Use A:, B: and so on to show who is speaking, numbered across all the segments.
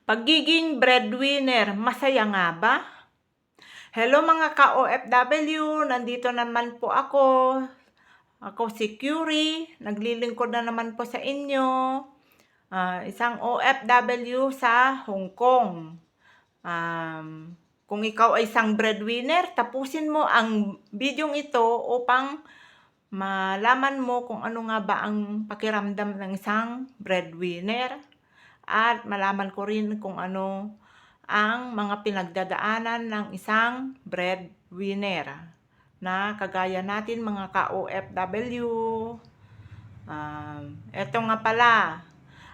A: Pagiging breadwinner, masaya nga ba? Hello mga ka-OFW, nandito naman po ako. Ako si Curie, naglilingkod na naman po sa inyo. Isang OFW sa Hong Kong. Kung ikaw ay isang breadwinner, tapusin mo ang bidyong ito upang malaman mo kung ano nga ba ang pakiramdam ng isang breadwinner. At malaman ko rin kung ano ang mga pinagdadaanan ng isang breadwinner na kagaya natin mga ka-OFW. Eto nga pala,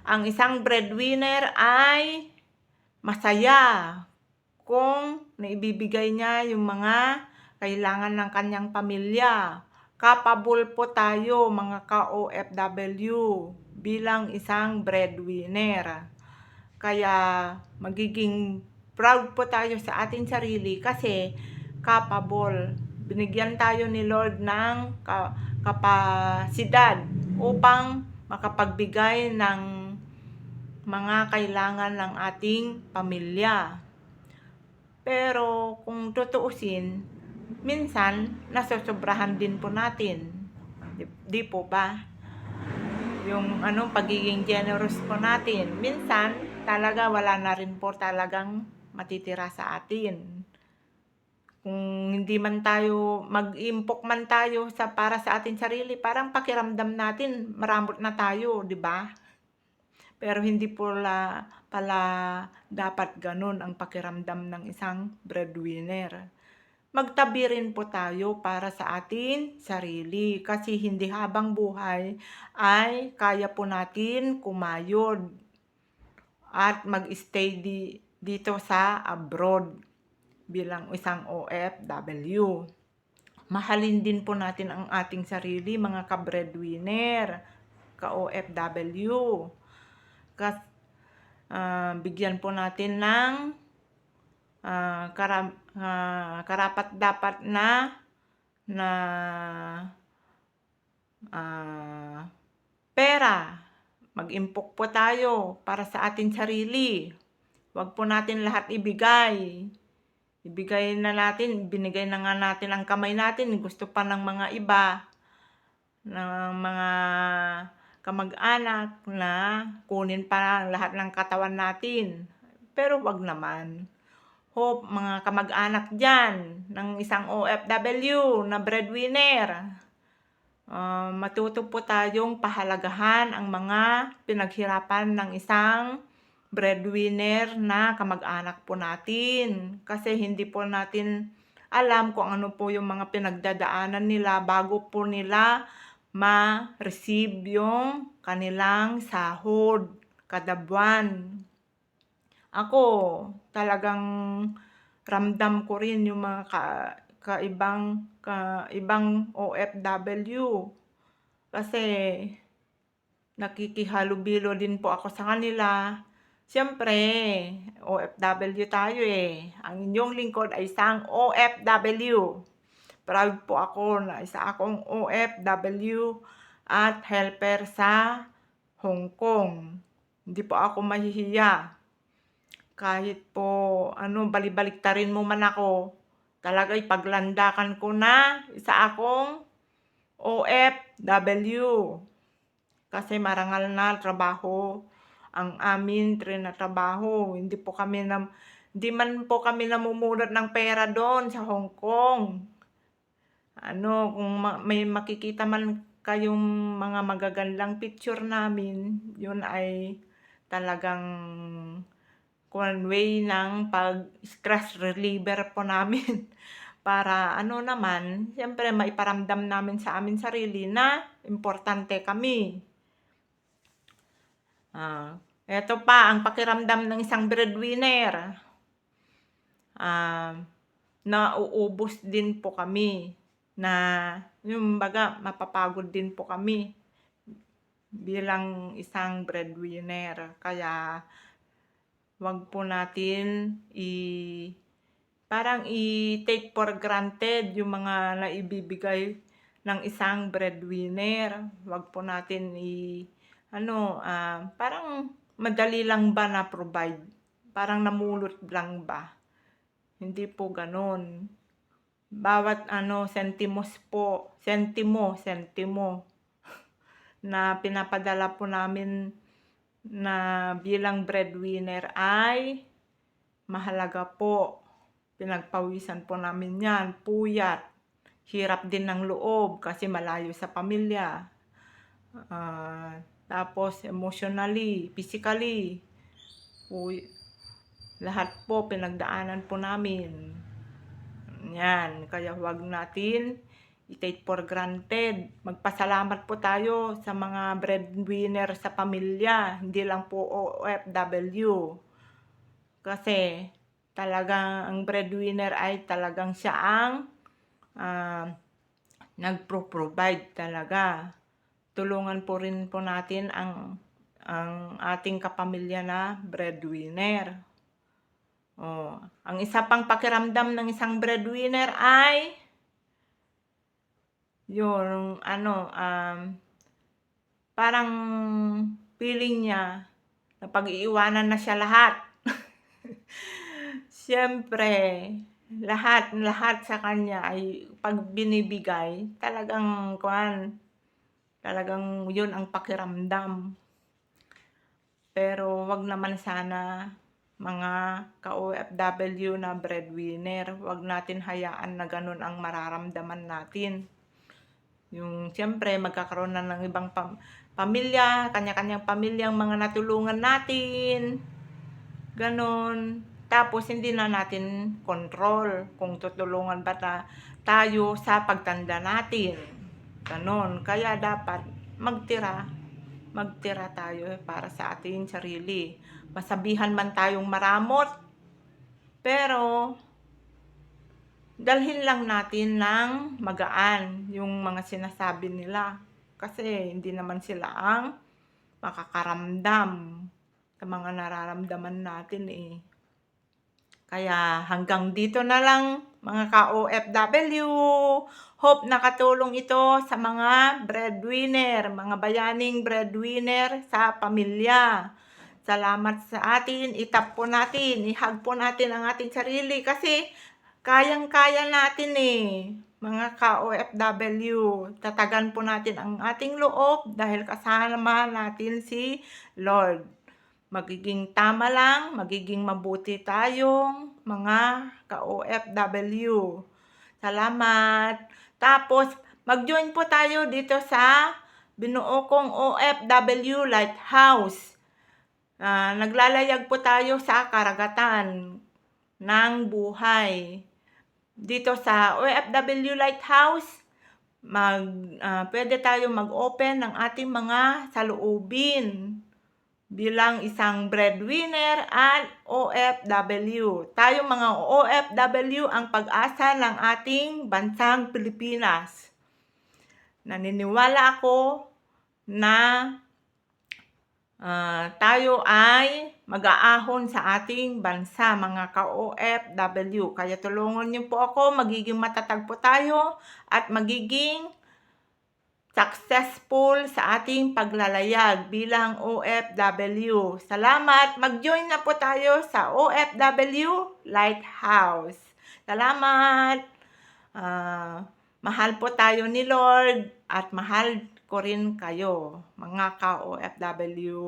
A: ang isang breadwinner ay masaya kung naibibigay niya yung mga kailangan ng kanyang pamilya. Capable po tayo mga ka-OFW bilang isang breadwinner. Kaya magiging proud po tayo sa ating sarili kasi capable. Binigyan tayo ni Lord ng kapasidad upang makapagbigay ng mga kailangan ng ating pamilya. Pero kung tutuusin, minsan nasosobrahan din po natin. Di po ba? Yung pagiging generous po natin. Minsan, talaga wala na rin po talagang matitira sa atin. Kung hindi man tayo, mag-impok man tayo para sa ating sarili, parang pakiramdam natin, maramot na tayo, di ba? Pero hindi pala dapat ganun ang pakiramdam ng isang breadwinner. Magtabi rin po tayo para sa ating sarili kasi hindi habang buhay ay kaya po natin kumayod at mag-stay dito sa abroad bilang isang OFW. Mahalin din po natin ang ating sarili mga ka-breadwinner, ka-OFW. Bigyan po natin ng karapat-dapat na pera. Mag-impok po tayo para sa ating sarili. Huwag po natin lahat ibigay. Ibigay na natin, binigay na nga natin ang kamay natin. Gusto pa ng mga iba, ng mga kamag-anak na kunin pa lahat ng katawan natin. Pero wag naman. Hope mga kamag-anak dyan ng isang OFW na breadwinner, matuto po tayong pahalagahan ang mga pinaghirapan ng isang breadwinner na kamag-anak po natin. Kasi hindi po natin alam kung ano po yung mga pinagdadaanan nila bago po nila ma-receive yung kanilang sahod kada buwan. Ako, talagang ramdam ko rin yung mga kaibang OFW. Kasi nakikihalubilo din po ako sa kanila. Siyempre, OFW tayo eh. Ang inyong lingkod ay isang OFW. Proud po ako na isa akong OFW at helper sa Hong Kong. Hindi po ako mahihiya. Kahit po balibaliktarin mo man ako, talaga ipaglandakan ko na isa akong OFW. Kasi marangal na trabaho ang amin trinatrabaho. Hindi man po kami namumulat ng pera doon sa Hong Kong. Kung may makikita man kayong mga magagandang picture namin, yun ay talagang way ng pag-stress reliever po namin. Para naman, siyempre maiparamdam namin sa amin sarili na importante kami. Ito pa ang pakiramdam ng isang breadwinner. Nauubos din po kami na yung baga mapapagod din po kami bilang isang breadwinner. Kaya wag po natin parang i-take for granted yung mga naibibigay ng isang breadwinner. Wag po natin parang madali lang ba na provide parang namulot lang ba. Hindi po gano'n. Bawat sentimo na pinapadala po namin na bilang breadwinner ay mahalaga po. Pinagpawisan po namin 'yan, puyat, hirap din ng loob kasi malayo sa pamilya. Tapos emotionally, physically, lahat po pinagdaanan po namin. Yan, kaya huwag natin i-take for granted. Magpasalamat po tayo sa mga breadwinner sa pamilya, hindi lang po OFW. Kasi talagang ang breadwinner ay talagang siya ang nagpro-provide talaga. Tulungan po rin po natin ang ating kapamilya na breadwinner. Ang isa pang pakiramdam ng isang breadwinner ay yung parang feeling niya na pag-iiwanan na siya lahat. Siyempre, lahat sa kanya ay pag binibigay, talagang yun ang pakiramdam. Pero wag naman sana mga ka-OFW na breadwinner, wag natin hayaan na ganun ang mararamdaman natin. Yung siyempre magkakaroon na ng ibang pamilya, kanya-kanyang pamilyang mga natulungan natin. Ganon. Tapos hindi na natin control kung tutulungan ba tayo sa pagtanda natin. Ganon. Kaya dapat magtira tayo para sa ating sarili. Masabihan man tayong maramot, pero dalhin lang natin ng magaan yung mga sinasabi nila. Kasi hindi naman sila ang makakaramdam sa mga nararamdaman natin eh. Kaya hanggang dito na lang mga ka-OFW. Hope nakatulong ito sa mga breadwinner, mga bayaning breadwinner sa pamilya. Salamat sa atin, itap po natin, ihag po natin ang ating sarili kasi kayang-kaya natin eh. Mga ka-OFW, tatagan po natin ang ating loob dahil kasama natin si Lord. Magiging tama lang, magiging mabuti tayong mga ka-OFW. Salamat. Tapos, mag-join po tayo dito sa binuo kong OFW Lighthouse. Naglalayag po tayo sa karagatan ng buhay. Dito sa OFW Lighthouse, pwede tayo mag-open ng ating mga saloobin bilang isang breadwinner at OFW. Tayong mga OFW ang pag-asa ng ating bansang Pilipinas. Naniniwala ako na tayo ay mag-aahon sa ating bansa, mga ka-OFW. Kaya tulungan niyo po ako, magiging matatag po tayo at magiging successful sa ating paglalayag bilang OFW. Salamat! Mag-join na po tayo sa OFW Lighthouse. Salamat! Mahal po tayo ni Lord at mahal ko rin kayo, mga ka-OFW.